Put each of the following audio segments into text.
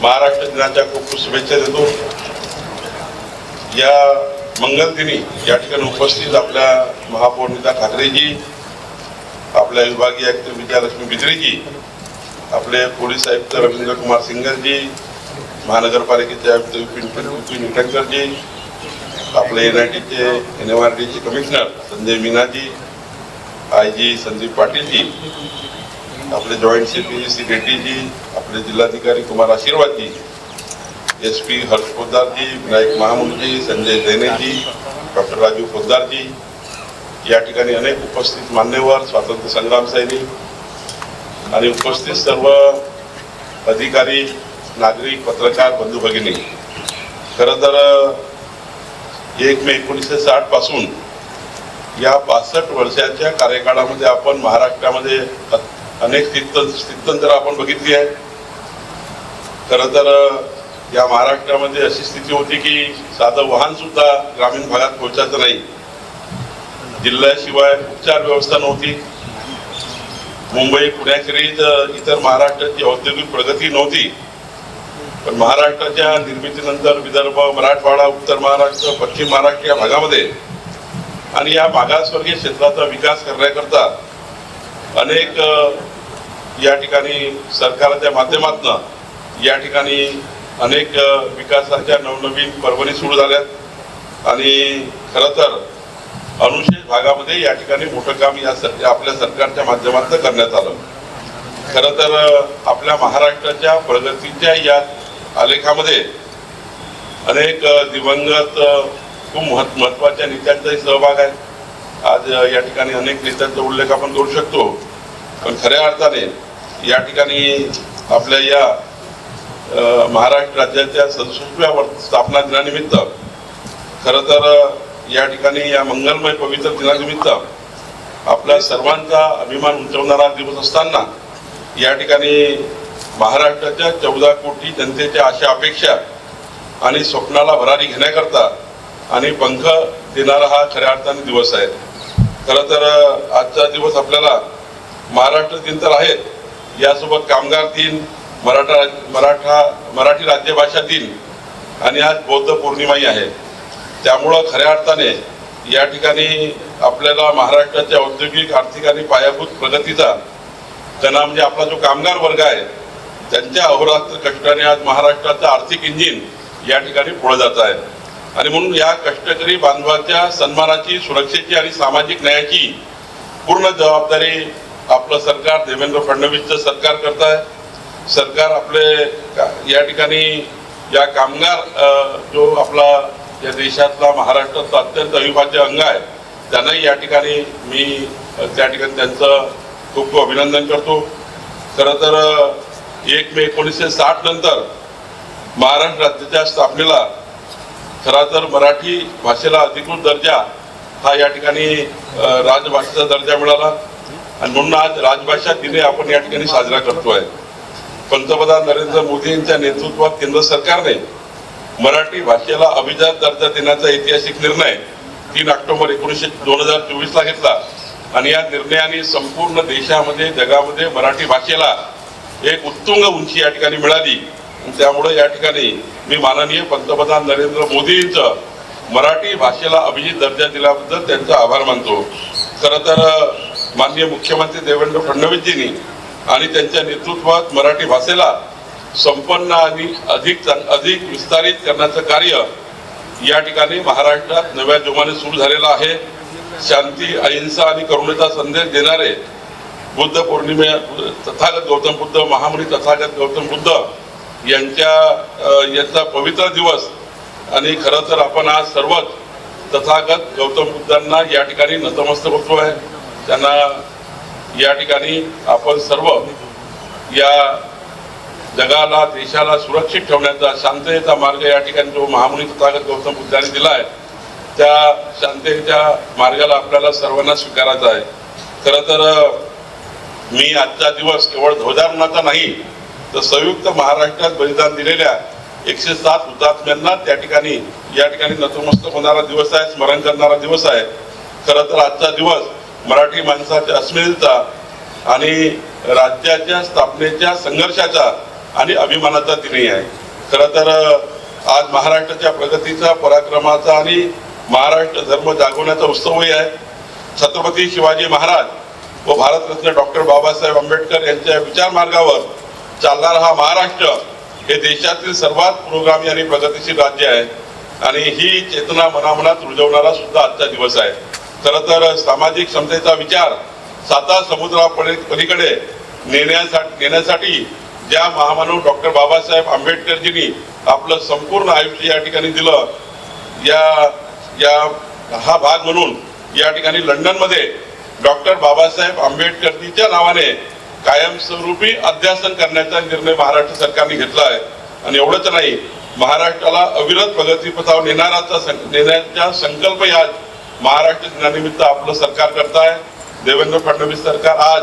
महाराष्ट्र दिनाच्या खूप खूप शुभेच्छा देतो। या मंगल दिनी या ठिकाणी उपस्थित आपल्या महापौर नीता ठाकरेजी, आपल्या विभागीय आयुक्त विजयलक्ष्मी बिद्रीजी, आपले पोलीस आयुक्त रवींद्र कुमार सिंगलजी, महानगरपालिकेचे आयुक्त विपिन इटनकरजी, आपले NITचे NMRDचे कमिशनर संजय मीनाजी, IG संदीप पाटीलजी, आपले जॉइंट CP श्री रेड्डीजी, आपले जिल्हाधिकारी कुमार आशीर्वादजी, SP हर्ष पोद्दारजी, विनायक महामुंजी, संजय जैनेजी, डॉक्टर राजू पोद्दारजी, या ठिकाणी अनेक उपस्थित मान्यवर, स्वातंत्र्य संग्राम सैनिक आणि उपस्थित सर्व अधिकारी, नागरिक, पत्रकार बंधू भगिनी, खरं तर 1 मे 1960 पासून या 62 वर्षाच्या कार्यकाळामध्ये आपण महाराष्ट्रामध्ये अनेक स्थित्यंतर आपण बघितली आहे। खरं तर या महाराष्ट्रामध्ये अशी स्थिती होती की साधं वाहन सुद्धा ग्रामीण भागात पोहोचायचं नाही, जिल्ह्याशिवाय उपचार व्यवस्था नव्हती, मुंबई पुण्याखेरीज इतर महाराष्ट्राची औद्योगिक प्रगती नव्हती। पण महाराष्ट्राच्या निर्मितीनंतर विदर्भ, मराठवाडा, उत्तर महाराष्ट्र, पश्चिम महाराष्ट्र या भागामध्ये आणि या मागासवर्गीय क्षेत्राचा विकास करण्याकरता अनेक या ठिकाणी सरकारच्या माध्यमातून या ठिकाणी अनेक विकासाच्या नवनवीन पर्वणी सुरू झाल्यात आणि खरं तर अनुशेष भागामध्ये या ठिकाणी मोठं काम या आपल्या सरकारच्या माध्यमातून करण्यात आलं। खरं तर आपल्या महाराष्ट्राच्या प्रगतीच्या या आलेखामध्ये अनेक दिवंगत खूप महत्त्वाच्या नेत्यांचाही सहभाग आहे। आज या ठिकाणी अनेक नेत्यांचा उल्लेख आपण करू शकतो, पण खऱ्या अर्थाने या ठिकाणी आपल्या या महाराष्ट्र राज्याच्या 67व्या स्थापना दिनानिमित्त खरं तर या ठिकाणी या मंगलमय पवित्र दिनानिमित्त आपल्या सर्वांचा अभिमान उंचावणारा दिवस असताना या ठिकाणी महाराष्ट्राच्या 14 कोटी जनतेच्या आशा अपेक्षा आणि स्वप्नाला भरारी घेण्याकरता आणि पंख देणारा हा खऱ्या अर्थाने दिवस आहे। खरं तर आजचा दिवस आपल्याला महाराष्ट्र दिन तर आहेत, यासोबत कामगार दिन, मराठी राज्यभाषा दिन आणि आज बौद्ध पौर्णिमाही आहे। त्यामुळं खऱ्या अर्थाने या ठिकाणी आपल्याला महाराष्ट्राच्या औद्योगिक, आर्थिक आणि पायाभूत प्रगतीचा कणा म्हणजे आपला जो कामगार वर्ग आहे त्यांच्या अहोरात्र कष्टाने आज महाराष्ट्राचं आर्थिक इंजिन या ठिकाणी पुढे जात आहे आणि म्हणून या कष्टकरी बांधवाच्या सन्मानाची, सुरक्षेची आणि सामाजिक न्यायाची पूर्ण जबाबदारी आपलं सरकार, देवेंद्र फडणवीसचं सरकार करत आहे। सरकार आपले या ठिकाणी या कामगार जो आपला या देशातला महाराष्ट्राचा अत्यंत अविभाज्य अंग आहे त्यांनाही या ठिकाणी मी त्या ठिकाणी त्यांचं खूप खूप अभिनंदन करतो। खरं तर 1 मे 1960 नंतर महाराष्ट्र राज्याच्या स्थापनेला खरा तर मराठी भाषेला अधिकृत दर्जा हा या ठिकाणी राजभाषेचा दर्जा मिळाला आणि म्हणून आज राजभाषा दिन आपण या ठिकाणी साजरा करतोय। पंतप्रधान नरेंद्र मोदी यांच्या नेतृत्वात केंद्र सरकारने मराठी भाषेला अभिजात दर्जा देण्याचा ऐतिहासिक निर्णय 3 ऑक्टोबर 2024 ला घेतला आणि या निर्णयाने संपूर्ण देशामध्ये, जगामध्ये मराठी भाषेला एक उत्तुंग उंची या ठिकाणी मिळाली। त्यामुळे या ठिकाणी मी माननीय पंतप्रधान नरेंद्र मोदींचं मराठी भाषेला अभिजात दर्जा दिल्याबद्दल त्यांचा आभार मानतो। खरं तर माननीय मुख्यमंत्री देवेंद्र फडणवीसजींनी आणि त्यांच्या नेतृत्वात मराठी भाषेला संपन्न आणि अधिक विस्तारित करण्याचं कार्य या ठिकाणी महाराष्ट्रात नव्या जोमाने सुरू झालेलं आहे। शांती, अहिंसा आणि करुणेचा संदेश देणारे बुद्ध पौर्णिमे तथागत गौतम बुद्ध, महामुनी तथागत गौतम बुद्ध यांचा पवित्र दिवस आणि खरं तर आपण आज सर्वच तथागत गौतम बुद्धांना या ठिकाणी नतमस्तक होतो आहे। त्यांना या ठिकाणी आपण सर्व या जगाला, देशाला सुरक्षित ठेवण्याचा, शांततेचा मार्ग या ठिकाणी जो महामुनी तथागत गौतम बुद्धांनी दिला आहे त्या शांततेच्या मार्गाला आपल्याला सर्वांना स्वीकारायचा आहे। खरं तर मी आजचा दिवस केवळ ध्वजारोहणाचा नाही तर संयुक्त महाराष्ट्रात बलिदान दिलेल्या 107 हुतात्म्यांना त्या ठिकाणी या ठिकाणी नतमस्तक होणारा दिवस आहे, स्मरण करणारा दिवस आहे। खरं तर आजचा दिवस मराठी माणसाच्या अस्मितेचा आणि राज्याच्या स्थापनेच्या संघर्षाचा आणि अभिमानाचा दिनही आहे. खरं तर आज महाराष्ट्राच्या प्रगतीचा, पराक्रमाचा आणि महाराष्ट्र धर्म जागवण्याचा उत्सवही आहे. छत्रपती शिवाजी महाराज व भारतरत्न डॉक्टर बाबासाहेब आंबेडकर यांच्या विचार मार्गावर चालणारा हा महाराष्ट्र हे देशातील सर्वात पुरोगामी आणि प्रगतिशील राज्य आहे आणि ही चेतना मनामनात रुजवणारा सुद्धा आजचा दिवस आहे. खरं तर सामाजिक समतेचा विचार साता समुद्रापलीकडे नेण्यासाठी ज्या महामानव डॉक्टर बाबासाहेब आंबेडकरजींनी आपलं संपूर्ण आयुष्य या ठिकाणी दिलं, हा भाग म्हणून या ठिकाणी लंडनमध्ये डॉक्टर बाबासाहेब आंबेडकरजीच्या नावाने कायमस्वरूपी अध्यासन करण्याचा निर्णय महाराष्ट्र सरकारने घेतला आहे. आणि एवढंच नाही, महाराष्ट्राला अविरत प्रगतीपथावर नेण्याचा संकल्प या महाराष्ट्र दिनानिमित्त आपलं सरकार करत आहे. देवेंद्र फडणवीस सरकार आज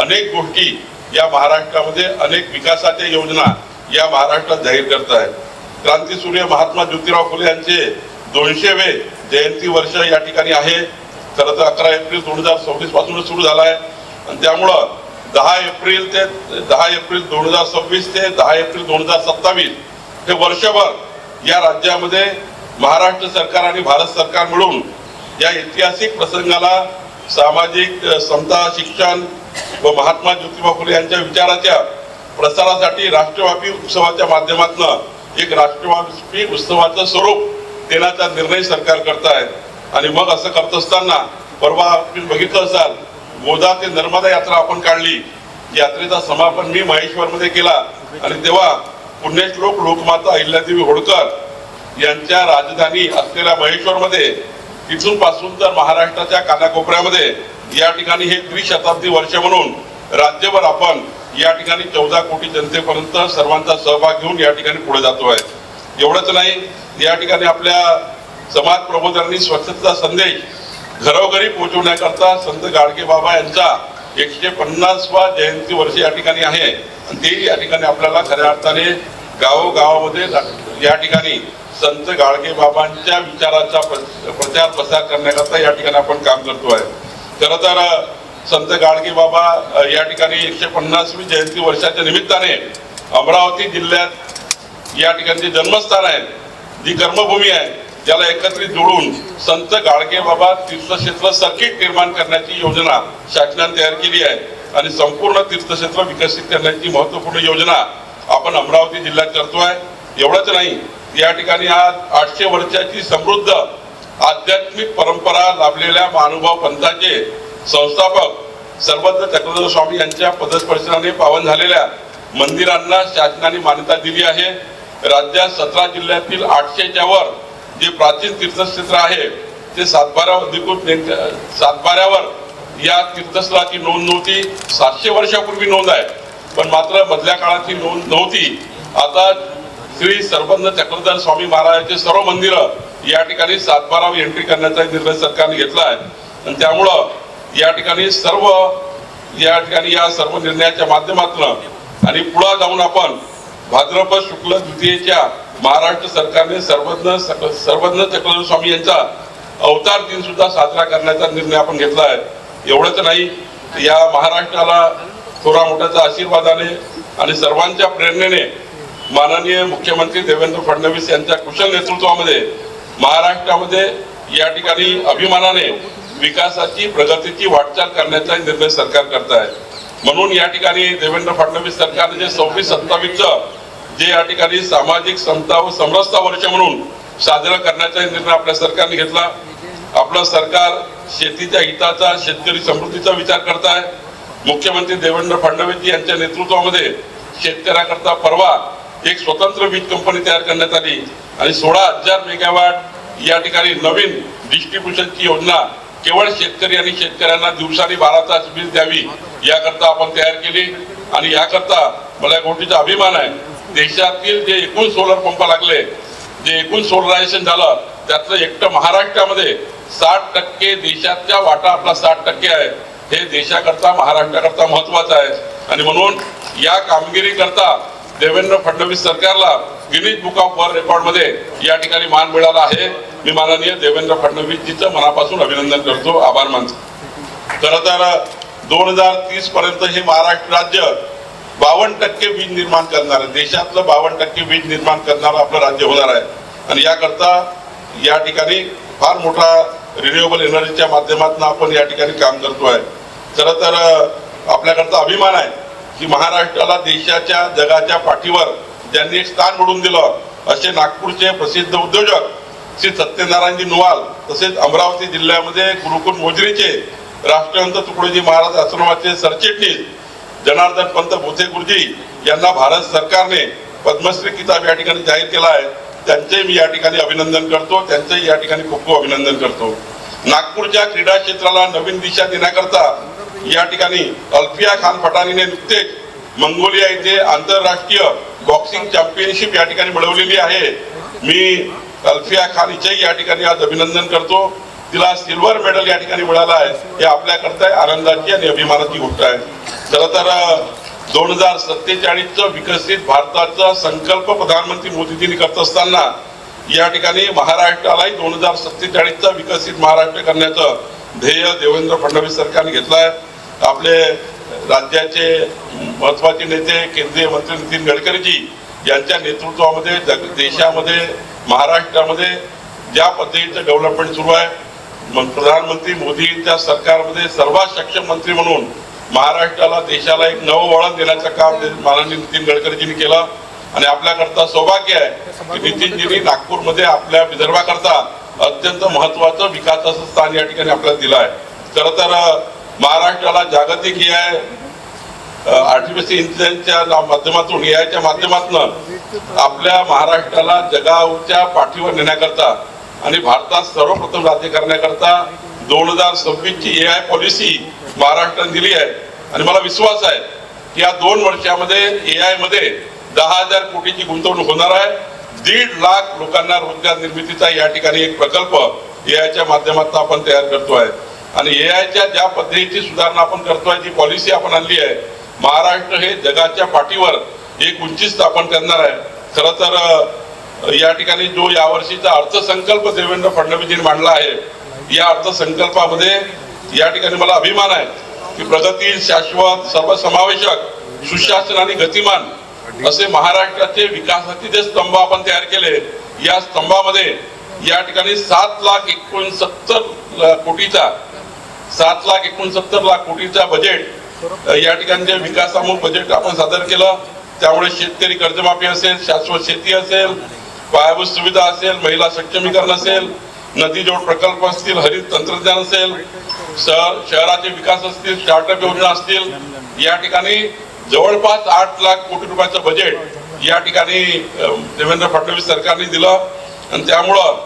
अनेक गोष्टी या महाराष्ट्रामध्ये, अनेक विकासाच्या योजना या महाराष्ट्रात जाहीर करत आहे. क्रांतीसूर्य महात्मा ज्योतिराव फुले यांचे 200वे जयंती वर्ष या ठिकाणी आहे. खरं तर 11 एप्रिल 2026 पासूनच सुरू झाला आहे आणि त्यामुळं 10 एप्रिल 2026 ते 10 एप्रिल 2027 हे वर्षभर या राज्यामध्ये महाराष्ट्र सरकार आणि भारत सरकार मिळून या ऐतिहासिक प्रसंगाला सामाजिक समता, शिक्षण व महात्मा ज्योतिबा फुले यांच्या विचाराच्या प्रसारासाठी राष्ट्रव्यापी उत्सवाच्या माध्यमातून एक राष्ट्रव्यापी उत्सवाचं स्वरूप देण्याचा निर्णय सरकार करत आहे. आणि मग असं करत असताना परवा आपण बघितलं असाल, गोदा ते नर्मदा यात्रा आपण काढली. यात्रेचा समापन मी महेश्वरमध्ये केला आणि तेव्हा पुण्यश्लोक लोकमाता अहिल्यादेवी होळकर यांच्या राजधानी असलेल्या महेश्वरमध्ये तिथून पासून तर महाराष्ट्राच्या कानाकोपऱ्यामध्ये या ठिकाणी हे त्रिशताब्दी वर्ष म्हणून राज्यभर आपण या ठिकाणी 14 कोटी जनतेपर्यंत सर्वांचा सहभाग घेऊन या ठिकाणी पुढे जातो आहे. एवढंच नाही, या ठिकाणी आपल्या समाज प्रबोधनांनी स्वच्छतेचा संदेश घरोघरी पोहोचवण्याकरता संत गाडगे बाबा यांचा 150वा जयंती वर्ष या ठिकाणी आहे आणि ते या ठिकाणी आपल्याला खऱ्या अर्थाने गावोगावामध्ये या ठिकाणी संत गाडगे बाबांच्या विचाराचा प्रचार प्रसार करण्याकरता या ठिकाणी आपण काम करतो आहे. खरं तर संत गाडगे बाबा या ठिकाणी 150वी जयंती वर्षाच्या निमित्ताने अमरावती जिल्ह्यात या ठिकाणी जन्मस्थान आहे, जी कर्मभूमी आहे, त्याला एकत्रित जोडून संत गाडगे बाबा तीर्थक्षेत्र सर्किट निर्माण करण्याची योजना शासनाने तयार केली आहे आणि संपूर्ण तीर्थक्षेत्र विकसित करण्याची महत्त्वपूर्ण योजना आपण अमरावती जिल्ह्यात करतोय. एवढंच नाही, या ठिकाणी आज 800 वर्षाची समृद्ध आध्यात्मिक परंपरा लाभलेल्या महानुभाव पंथाचे संस्थापक सर्वज्ञ चक्रधर स्वामी यांच्या पदस्पर्शनाने पावन झालेल्या मंदिरांना शासनाने मान्यता दिली आहे. राज्यात 17 जिल्ह्यातील 800च्या वर जे प्राचीन तीर्थक्षेत्र आहे ते सातबाऱ्यावर या तीर्थस्थळाची नोंद नव्हती. 700 वर्षापूर्वी नोंद आहे, पण मात्र मधल्या काळाची नोंद नव्हती. आता श्री सर्वज्ञ चक्रधर स्वामी महाराजांचे सर्व मंदिर या ठिकाणी सातबारावर एंट्री करण्याचा निर्णय सरकारने घेतला आहे आणि त्यामुळं या ठिकाणी या सर्व निर्णयाच्या माध्यमातून आणि पुढे जाऊन आपण भाद्रपद शुक्ल द्वितीयेच्या महाराष्ट्र सरकारने सर्वज्ञ चक्रधर स्वामी यांचा अवतार दिन सुद्धा साजरा करण्याचा निर्णय आपण घेतला आहे. एवढंच नाही, या महाराष्ट्राला थोरा मोठ्याच्या आशीर्वादाने आणि सर्वांच्या प्रेरणेने माननीय मुख्यमंत्री देवेंद्र फडणवीस यांच्या कुशल नेतृत्वामध्ये महाराष्ट्रामध्ये या ठिकाणी अभिमानाने विकासाची, प्रगतीची वाटचाल करण्याचा निर्णय सरकार करत आहे. म्हणून या ठिकाणी देवेंद्र फडणवीस सरकारने जे 26-27 जे या ठिकाणी सामाजिक समता व समरसता वर्ष म्हणून साजरा करण्याचा निर्णय आपल्या सरकारने घेतला. आपलं सरकार शेतीच्या हिताचा, शेतकरी समृद्धीचा विचार करत आहे. मुख्यमंत्री देवेंद्र फडणवीस यांच्या नेतृत्वामध्ये शेतकऱ्याकरता परवा एक स्वतंत्र वीज कंपनी तयार करण्यात आली आणि 16,000 मेगावॅट या ठिकाणी नवीन डिस्ट्रीब्युशनची योजना केवळ शेतकरी आणि शेतकऱ्यांना दिवसानी 12 तास वीज द्यावी याकरता आपण तयार केली. आणि याकरता मला या गोष्टीचा अभिमान आहे, देशातील जे एकूण सोलर पंप लागले, जे एकूण सोलरायझेशन झालं, त्यातलं एकटं महाराष्ट्रामध्ये 60% देशाच्या वाटा आपला 60% आहे. हे देशाकरता, महाराष्ट्राकरता महत्वाचं आहे आणि म्हणून या कामगिरी करता देवेंद्र फडणवीस सरकारला Guinness book of world record मध्ये या ठिकाणी मान मिळाला आहे. मी माननीय देवेंद्र फडणवीसजीचं मनापासून अभिनंदन करतो, आभार मानतो. खरं तर 2030 पर्यंत हे महाराष्ट्र राज्य 52% वीज निर्माण करणार आहे, देशातलं 52% वीज निर्माण करणारं आपलं राज्य होणार आहे. आणि याकरता या ठिकाणी फार मोठा रिन्युएबल एनर्जीच्या माध्यमातून आपण या ठिकाणी काम करतोय. खरं तर आपल्याकडचा अभिमान आहे की महाराष्ट्राला देशाच्या जगाच्या पाठीवर ज्यांनी एक स्थान मिळवून दिलं असे नागपूरचे प्रसिद्ध उद्योजक श्री सत्यनारायणजी नुवाल, तसेच अमरावती जिल्ह्यामध्ये गुरुकुल मोजरीचे राष्ट्रसंत तुकडोजी महाराज आश्रमाचे सरचिटणीस जनार्दन पंत भोसे गुरुजी यांना भारत सरकारने पद्मश्री किताब या ठिकाणी जाहीर केला आहे. त्यांचे मी या ठिकाणी अभिनंदन करतो, त्यांचे या ठिकाणी खूप खूप अभिनंदन करतो. नागपूरच्या क्रीडा क्षेत्राला नवीन दिशा देण्याकरता या ठिकाणी अल्फिया खान पठाणीने नुकतेच मंगोलिया येथे आंतरराष्ट्रीय बॉक्सिंग चॅम्पियनशिप या ठिकाणी मिळवलेली आहे. मी अल्फिया खान हिचेही या ठिकाणी आज अभिनंदन करतो. तिला सिल्वर मेडल या ठिकाणी मिळाला आहे, हे आपल्याकरता आनंदाची आणि अभिमानाची गोष्ट आहे. खरं तर 2047चं विकसित भारताचा संकल्प प्रधानमंत्री मोदीजींनी करत असताना या ठिकाणी महाराष्ट्रालाही 2047चा विकसित महाराष्ट्र करण्याचं ध्येय देवेंद्र फडणवीस सरकारने घेतलं आहे. आपले राज्याचे महत्वाचे नेते केंद्रीय मंत्री नितीन गडकरीजी यांच्या नेतृत्वामध्ये देशामध्ये महाराष्ट्रामध्ये ज्या पद्धतीचं डेव्हलपमेंट सुरू आहे, प्रधानमंत्री मोदींच्या सरकारमध्ये सर्वात सक्षम मंत्री म्हणून महाराष्ट्राला देशाला एक नवं वळण देण्याचं काम माननीय नितीन गडकरीजींनी केलं. आणि आपल्याकरता सौभाग्य आहे की नितीनजींनी नागपूरमध्ये आपल्या विदर्भाकरता अत्यंत महत्वाचं विकासाचं स्थान या ठिकाणी आपल्याला दिलं आहे. खरं तर महाराष्ट्राला जागतिक AI आर्टिफिशियल इंटेलिजन्सच्या माध्यमातून AIच्या माध्यमातून आपल्या महाराष्ट्राला जगाच्या पाठीवर नेण्याकरता आणि भारतात सर्वप्रथम राज्य करण्याकरता 2026ची AI पॉलिसी महाराष्ट्राने दिली आहे. आणि मला विश्वास आहे की या 2 वर्षामध्ये AI मध्ये 10,000 कोटीची गुंतवणूक होणार आहे. 1.5 लाख लोकांना रोजगार निर्मितीचा या ठिकाणी एक प्रकल्प AIच्या माध्यमातून आपण तयार करतोय. आणि AIच्या ज्या पद्धतीची सुधारणा आपण करतोय, जी पॉलिसी आपण आणली आहे, महाराष्ट्र हे जगाच्या पाठीवर एक उंची स्थापन करणार आहे. खरं तर या ठिकाणी जो यावर्षीचा अर्थसंकल्प देवेंद्र फडणवीसजींनी मांडला आहे, या अर्थसंकल्पामध्ये या ठिकाणी मला अभिमान आहे की प्रगती, शाश्वत, सर्वसमावेशक, सुशासन आणि गतिमान असे महाराष्ट्राचे विकासाचे जे स्तंभ आपण तयार केले, या स्तंभामध्ये या ठिकाणी 7,69,00,000 कोटीचा बजेट या ठिकाणी जे विकासात्मक बजेट आपण सादर केलं. त्यामुळे शेतकरी कर्जमाफी असेल, शाश्वत शेती असेल, पायाभूत सुविधा असेल, महिला सक्षमीकरण असेल, नदी जोड प्रकल्प असतील, हरित तंत्रज्ञान असेल, शहराचे विकास असतील, स्टार्टअप योजना असतील, या ठिकाणी जवळपास 8 लाख कोटी रुपयाचं बजेट या ठिकाणी देवेंद्र फडणवीस सरकारने दिलं. आणि त्यामुळं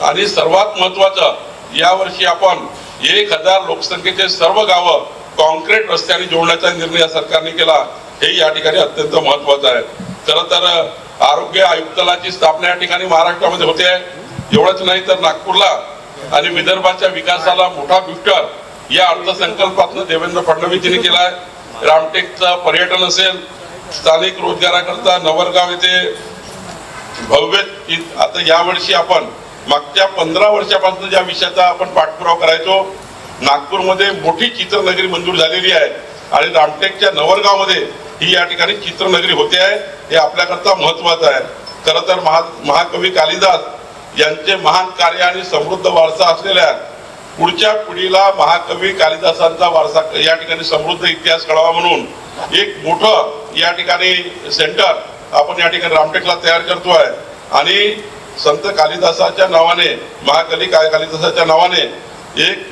आणि सर्वात महत्वाचं, यावर्षी आपण 1,000 लोकसंख्येचे सर्व गावं कॉन्क्रीट रस्त्याने जोडण्याचा निर्णय सरकारने केला, हे या ठिकाणी अत्यंत महत्वाचं आहे. खरं तर आरोग्य आयुक्तालयाची स्थापना या ठिकाणी महाराष्ट्रामध्ये होते आहे. एवढंच नाही तर नागपूरला आणि विदर्भाच्या विकासाला मोठा बूस्टर या अर्थसंकल्पातून देवेंद्र फडणवीसजींनी केला आहे. रामटेकचं पर्यटन असेल, स्थानिक रोजगाराकरता नवरगाव येथे भव्य, आता यावर्षी आपण मागच्या 15 वर्षापासून ज्या विषयाचा आपण पाठपुरावा करायचो, नागपूरमध्ये मोठी चित्रनगरी मंजूर झालेली आहे आणि रामटेकच्या नवरगावमध्ये ही या ठिकाणी चित्रनगरी होते आहे, हे आपल्याकरता महत्वाचं आहे. खरं तर महाकवी कालिदास यांचे महान कार्य आणि समृद्ध वारसा असलेल्या पुढच्या पिढीला महाकवी कालिदासांचा वारसा या ठिकाणी समृद्ध इतिहास कळावा म्हणून एक मोठं या ठिकाणी सेंटर आपण या ठिकाणी रामटेकला तयार करतोय. आणि संत कालिदासाच्या नावाने, महाकवी कालिदासाच्या नावाने एक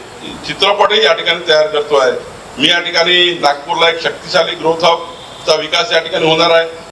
चित्रपटही या ठिकाणी तयार करतोय. मी या ठिकाणी नागपूरला एक शक्तिशाली ग्रोथ हबचा विकास या ठिकाणी होणार आहे.